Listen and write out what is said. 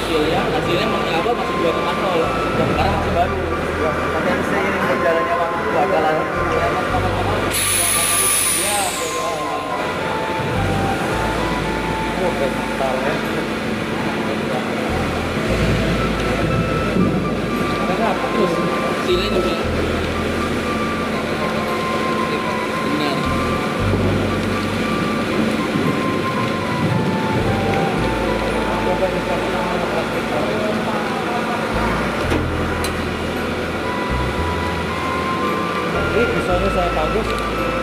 hasilnya masih dua teman nol, yang sekarang masih baru. Tapi seiring berjalannya waktu ada lagi yang teman-teman Ya, mental ya. karena terus hasilnya juga benar. Ini pisaunya saya bagus.